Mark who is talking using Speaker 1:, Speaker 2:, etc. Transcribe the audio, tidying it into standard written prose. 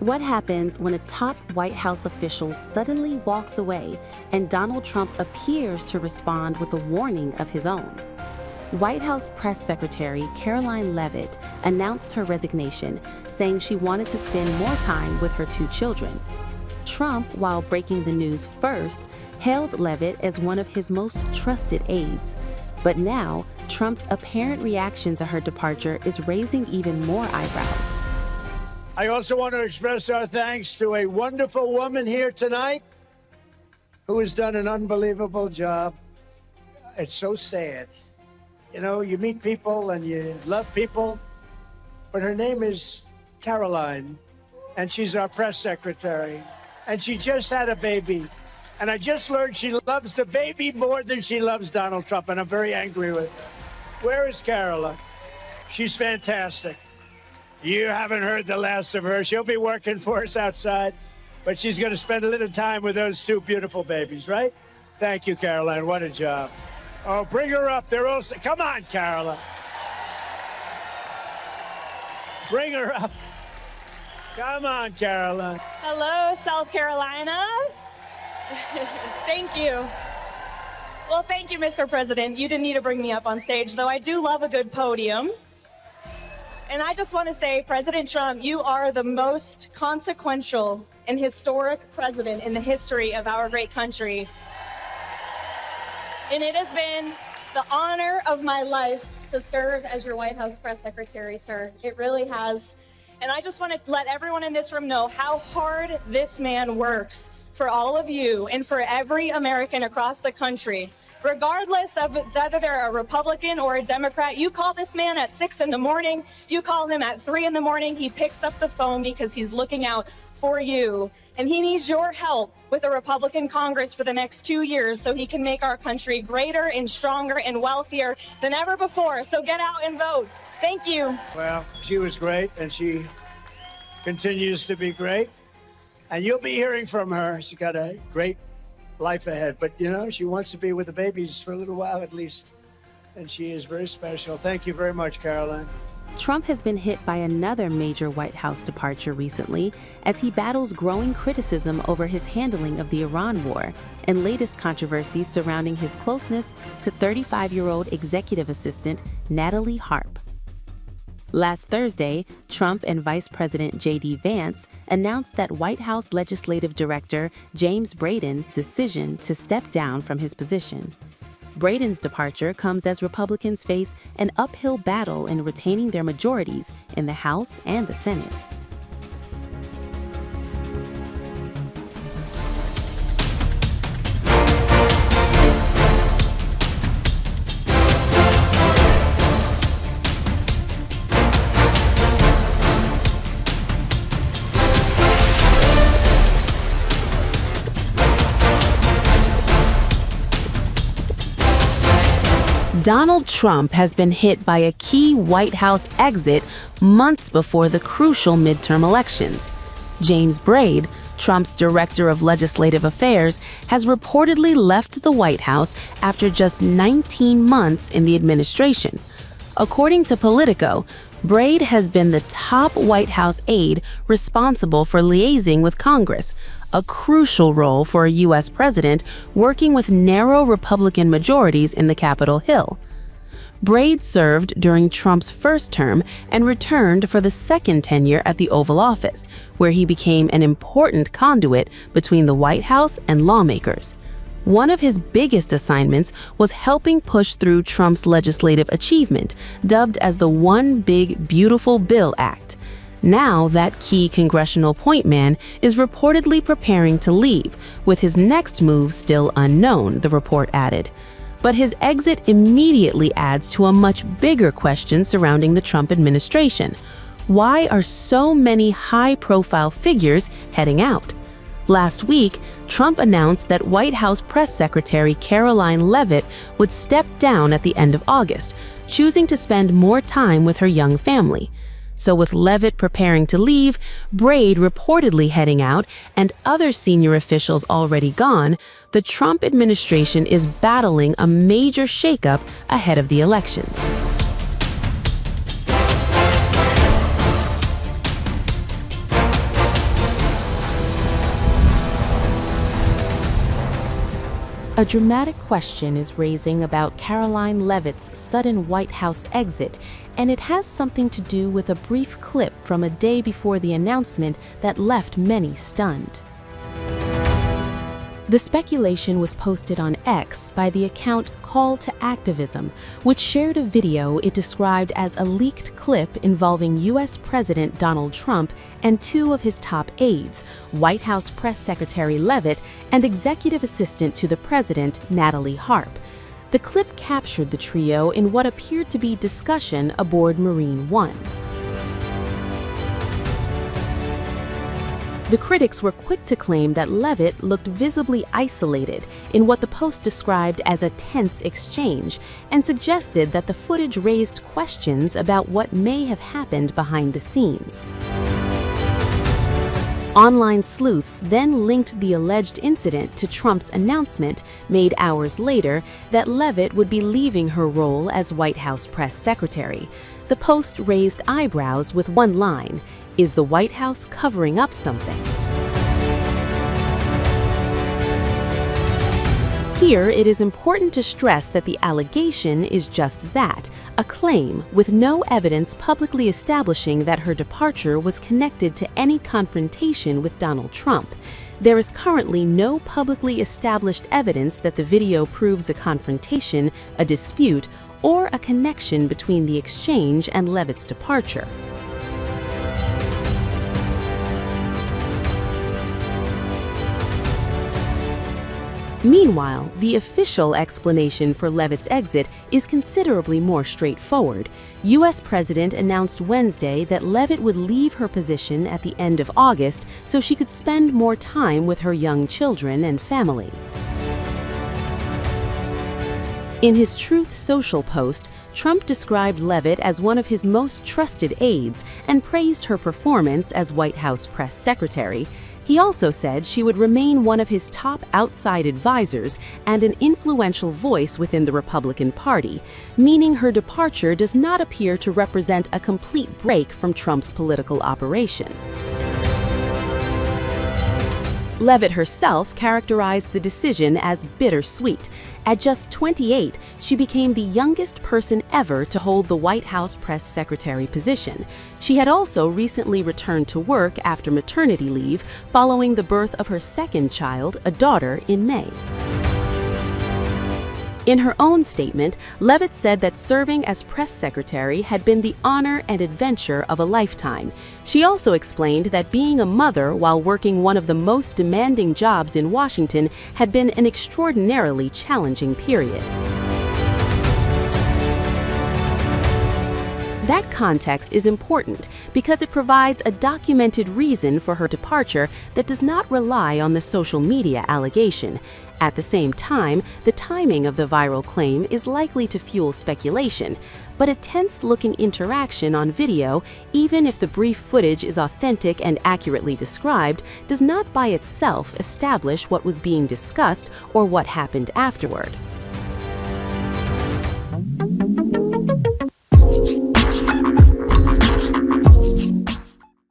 Speaker 1: What happens when a top White House official suddenly walks away and Donald Trump appears to respond with a warning of his own? White House Press Secretary Karoline Leavitt announced her resignation, saying she wanted to spend more time with her 2 children. Trump, while breaking the news first, hailed Leavitt as one of his most trusted aides. But now, Trump's apparent reaction to her departure is raising even more eyebrows.
Speaker 2: I also want to express our thanks to a wonderful woman here tonight who has done an unbelievable job. It's so sad. You know, you meet people and you love people, but her name is Karoline, and she's our press secretary, and she just had a baby. And I just learned she loves the baby more than she loves Donald Trump, and I'm very angry with her. Where is Karoline? She's fantastic. You haven't heard the last of her. She'll be working for us outside, but she's going to spend a little time with those 2 beautiful babies, right? Thank you, Karoline. What a job. Oh, bring her up. They're all... Come on, Karoline. Bring her up. Come on, Karoline.
Speaker 3: Hello, South Carolina. Thank you. Well, thank you, Mr. President. You didn't need to bring me up on stage, though I do love a good podium. And I just want to say, President Trump, you are the most consequential and historic president in the history of our great country. And it has been the honor of my life to serve as your White House press secretary, sir. It really has. And I just want to let everyone in this room know how hard this man works for all of you and for every American across the country. Regardless of whether they're a Republican or a Democrat, you call this man at 6 in the morning, you call him at 3 in the morning, he picks up the phone because he's looking out for you. And he needs your help with a Republican Congress for the next 2 years so he can make our country greater and stronger and wealthier than ever before. So get out and vote. Thank you.
Speaker 2: Well, she was great, and she continues to be great. And you'll be hearing from her. She's got a great life ahead. But, you know, she wants to be with the babies for a little while at least. And she is very special. Thank you very much, Karoline.
Speaker 1: Trump has been hit by another major White House departure recently as he battles growing criticism over his handling of the Iran war and latest controversies surrounding his closeness to 35-year-old executive assistant Natalie Harp. Last Thursday, Trump and Vice President J.D. Vance announced that White House Legislative Director James Braden's decision to step down from his position. Braden's departure comes as Republicans face an uphill battle in retaining their majorities in the House and the Senate. Donald Trump has been hit by a key White House exit months before the crucial midterm elections. James Brade, Trump's Director of Legislative Affairs, has reportedly left the White House after just 19 months in the administration. According to Politico, Brade has been the top White House aide responsible for liaising with Congress, a crucial role for a U.S. president working with narrow Republican majorities in the Capitol Hill. Brade served during Trump's first term and returned for the second tenure at the Oval Office, where he became an important conduit between the White House and lawmakers. One of his biggest assignments was helping push through Trump's legislative achievement, dubbed as the One Big Beautiful Bill Act. Now, that key congressional point man is reportedly preparing to leave, with his next move still unknown, the report added. But his exit immediately adds to a much bigger question surrounding the Trump administration. Why are so many high-profile figures heading out? Last week, Trump announced that White House Press Secretary Karoline Leavitt would step down at the end of August, choosing to spend more time with her young family. So with Leavitt preparing to leave, Brade reportedly heading out, and other senior officials already gone, the Trump administration is battling a major shakeup ahead of the elections. A dramatic question is raising about Karoline Leavitt's sudden White House exit, and it has something to do with a brief clip from a day before the announcement that left many stunned. The speculation was posted on X by the account Call to Activism, which shared a video it described as a leaked clip involving U.S. President Donald Trump and two of his top aides, White House Press Secretary Leavitt and Executive Assistant to the President Natalie Harp. The clip captured the trio in what appeared to be discussion aboard Marine One. The critics were quick to claim that Leavitt looked visibly isolated in what the Post described as a tense exchange, and suggested that the footage raised questions about what may have happened behind the scenes. Online sleuths then linked the alleged incident to Trump's announcement, made hours later, that Leavitt would be leaving her role as White House press secretary. The Post raised eyebrows with one line: "Is the White House covering up something?" Here, it is important to stress that the allegation is just that, a claim with no evidence publicly establishing that her departure was connected to any confrontation with Donald Trump. There is currently no publicly established evidence that the video proves a confrontation, a dispute, or a connection between the exchange and Leavitt's departure. Meanwhile, the official explanation for Leavitt's exit is considerably more straightforward. U.S. President announced Wednesday that Leavitt would leave her position at the end of August so she could spend more time with her young children and family. In his Truth Social post, Trump described Leavitt as one of his most trusted aides and praised her performance as White House press secretary. He also said she would remain one of his top outside advisors and an influential voice within the Republican Party, meaning her departure does not appear to represent a complete break from Trump's political operation. Leavitt herself characterized the decision as bittersweet. At just 28, she became the youngest person ever to hold the White House press secretary position. She had also recently returned to work after maternity leave following the birth of her second child, a daughter, in May. In her own statement, Leavitt said that serving as press secretary had been the honor and adventure of a lifetime. She also explained that being a mother while working one of the most demanding jobs in Washington had been an extraordinarily challenging period. That context is important because it provides a documented reason for her departure that does not rely on the social media allegation. At the same time, the timing of the viral claim is likely to fuel speculation, but a tense-looking interaction on video, even if the brief footage is authentic and accurately described, does not by itself establish what was being discussed or what happened afterward.